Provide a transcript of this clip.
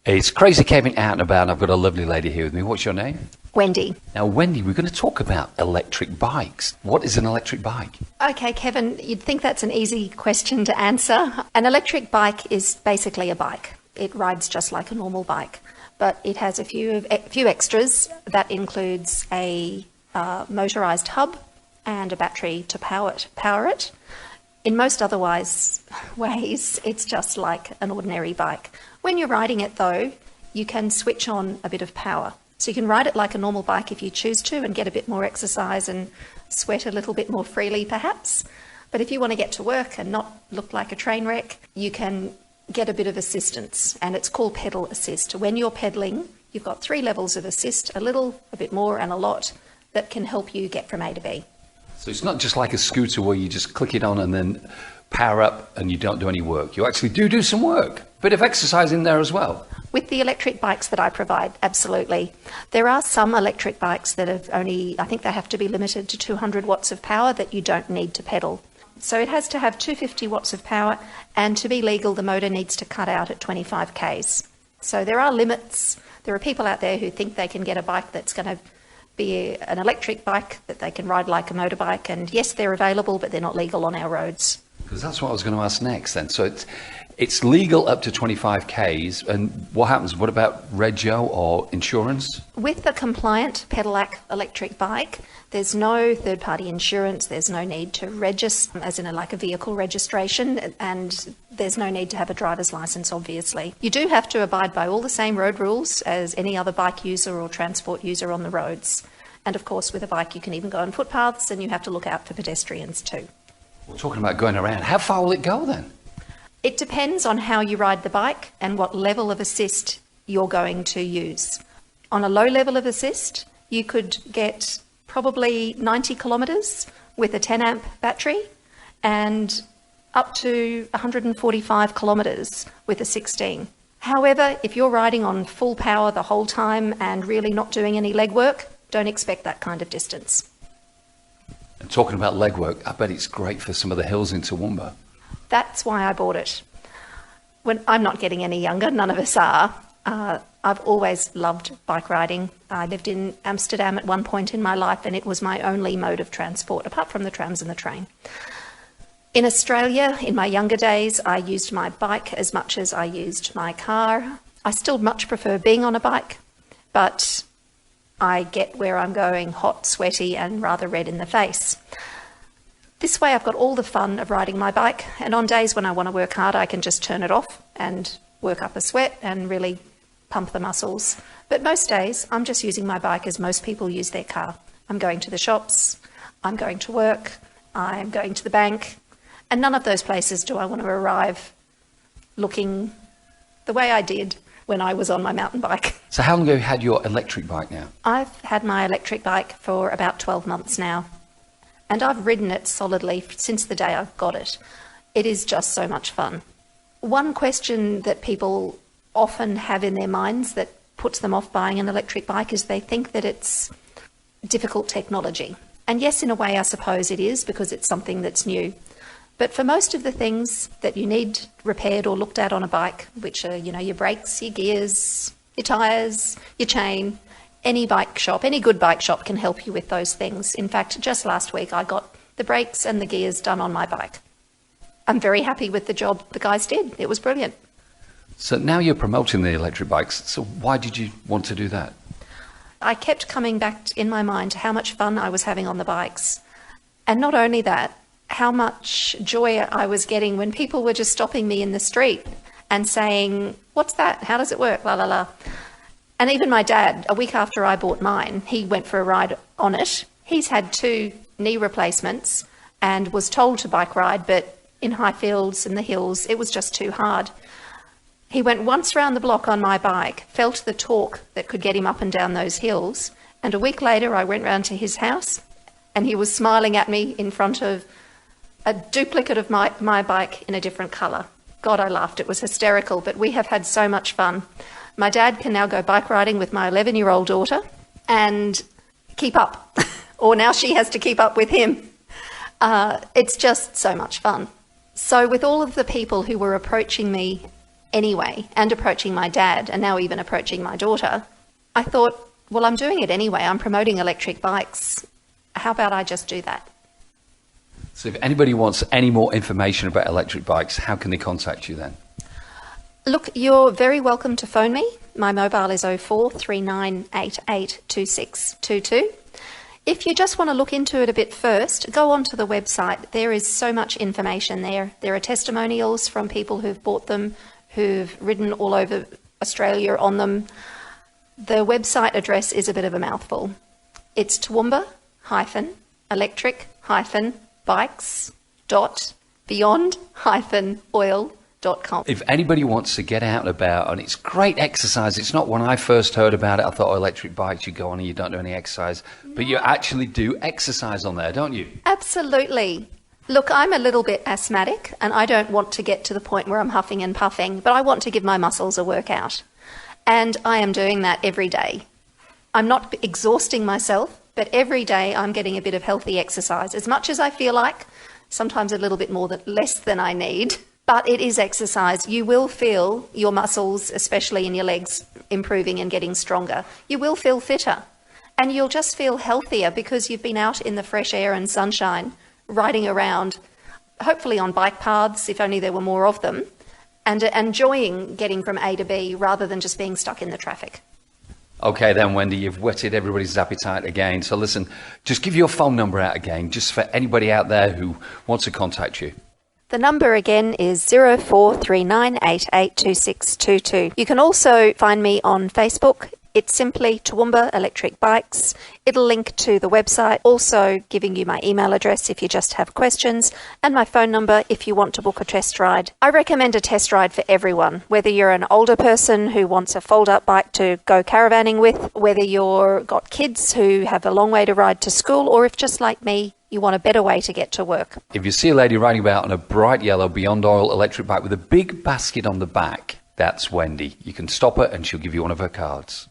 It's Crazy Kevin out and about, and I've got a lovely lady here with me. What's your name? Wendy. Now, Wendy, we're going to talk about electric bikes. What is an electric bike? Okay, Kevin, you'd think that's an easy question to answer. An electric bike is basically a bike. It rides just like a normal bike, but it has a few extras. That includes a motorised hub and a battery to power it. In most otherwise ways, it's just like an ordinary bike. When you're riding it, though, you can switch on a bit of power. So you can ride it like a normal bike if you choose to and get a bit more exercise and sweat a little bit more freely, perhaps. But if you want to get to work and not look like a train wreck, you can get a bit of assistance, and it's called pedal assist. When you're pedaling, you've got 3 levels of assist, a little, a bit more, and a lot, that can help you get from A to B. So it's not just like a scooter where you just click it on and then power up and you don't do any work. You actually do some work. Bit of exercise in there as well. With the electric bikes that I provide, absolutely. There are some electric bikes that have only, I think they have to be limited to 200 watts of power that you don't need to pedal. So it has to have 250 watts of power, and to be legal, the motor needs to cut out at 25 Ks. So there are limits. There are people out there who think they can get a bike that's going to be an electric bike that they can ride like a motorbike, and yes, they're available, but they're not legal on our roads. Because that's what I was going to ask next then. So it's legal up to 25 Ks, and what happens? What about rego or insurance? With the compliant pedelec electric bike, there's no third-party insurance, there's no need to register, as in like a vehicle registration, and there's no need to have a driver's license, obviously. You do have to abide by all the same road rules as any other bike user or transport user on the roads. And of course, with a bike, you can even go on footpaths, and you have to look out for pedestrians too. We're talking about going around. How far will it go then? It depends on how you ride the bike and what level of assist you're going to use. On a low level of assist, you could get probably 90 kilometres with a 10 amp battery and up to 145 kilometres with a 16. However, if you're riding on full power the whole time and really not doing any leg work, don't expect that kind of distance. And talking about leg work, I bet it's great for some of the hills in Toowoomba. That's why I bought it. When I'm not getting any younger, none of us are. I've always loved bike riding. I lived in Amsterdam at one point in my life, and it was my only mode of transport, apart from the trams and the train. In Australia, in my younger days, I used my bike as much as I used my car. I still much prefer being on a bike, but I get where I'm going hot, sweaty, and rather red in the face. This way I've got all the fun of riding my bike, and on days when I want to work hard, I can just turn it off and work up a sweat and really pump the muscles. But most days, I'm just using my bike as most people use their car. I'm going to the shops, I'm going to work, I'm going to the bank, and none of those places do I want to arrive looking the way I did when I was on my mountain bike. So how long have you had your electric bike now? I've had my electric bike for about 12 months now. And I've ridden it solidly since the day I've got it. It is just so much fun. One question that people often have in their minds that puts them off buying an electric bike is they think that it's difficult technology. And yes, in a way, I suppose it is, because it's something that's new. But for most of the things that you need repaired or looked at on a bike, which are, your brakes, your gears, your tyres, your chain, any bike shop, any good bike shop can help you with those things. In fact, just last week I got the brakes and the gears done on my bike. I'm very happy with the job the guys did. It was brilliant. So now you're promoting the electric bikes. So why did you want to do that? I kept coming back in my mind to how much fun I was having on the bikes. And not only that, how much joy I was getting when people were just stopping me in the street and saying, "What's that? How does it work? La la la." And even my dad, a week after I bought mine, he went for a ride on it. He's had 2 knee replacements and was told to bike ride, but in high fields and the hills, it was just too hard. He went once round the block on my bike, felt the torque that could get him up and down those hills, and a week later I went round to his house and he was smiling at me in front of a duplicate of my bike in a different colour. God, I laughed. It was hysterical, but we have had so much fun. My dad can now go bike riding with my 11-year-old daughter and keep up, or now she has to keep up with him. It's just so much fun. So with all of the people who were approaching me anyway, and approaching my dad, and now even approaching my daughter, I thought, well, I'm doing it anyway. I'm promoting electric bikes. How about I just do that? So if anybody wants any more information about electric bikes, how can they contact you then? Look, you're very welcome to phone me. My mobile is 04 3988 2622. If you just want to look into it a bit first, go onto the website. There is so much information there. There are testimonials from people who've bought them, who've ridden all over Australia on them. The website address is a bit of a mouthful. It's Toowoomba-electric-bikes.beyond-oil.com. If anybody wants to get out and about, and it's great exercise, it's not when I first heard about it, I thought, oh, electric bikes, you go on and you don't do any exercise. But you actually do exercise on there, don't you? Absolutely. Look, I'm a little bit asthmatic and I don't want to get to the point where I'm huffing and puffing, but I want to give my muscles a workout. And I am doing that every day. I'm not exhausting myself, but every day I'm getting a bit of healthy exercise, as much as I feel like, sometimes a little bit less than I need. But it is exercise. You will feel your muscles, especially in your legs, improving and getting stronger. You will feel fitter. And you'll just feel healthier because you've been out in the fresh air and sunshine, riding around, hopefully on bike paths, if only there were more of them, and enjoying getting from A to B rather than just being stuck in the traffic. Okay then, Wendy, you've whetted everybody's appetite again. So listen, just give your phone number out again, just for anybody out there who wants to contact you. The number again is 0439882622. You can also find me on Facebook. It's simply Toowoomba Electric Bikes. It'll link to the website, also giving you my email address if you just have questions, and my phone number if you want to book a test ride. I recommend a test ride for everyone, whether you're an older person who wants a fold-up bike to go caravanning with, whether you've got kids who have a long way to ride to school, or if just like me, you want a better way to get to work. If you see a lady riding about on a bright yellow Beyond Oil electric bike with a big basket on the back, that's Wendy. You can stop her and she'll give you one of her cards.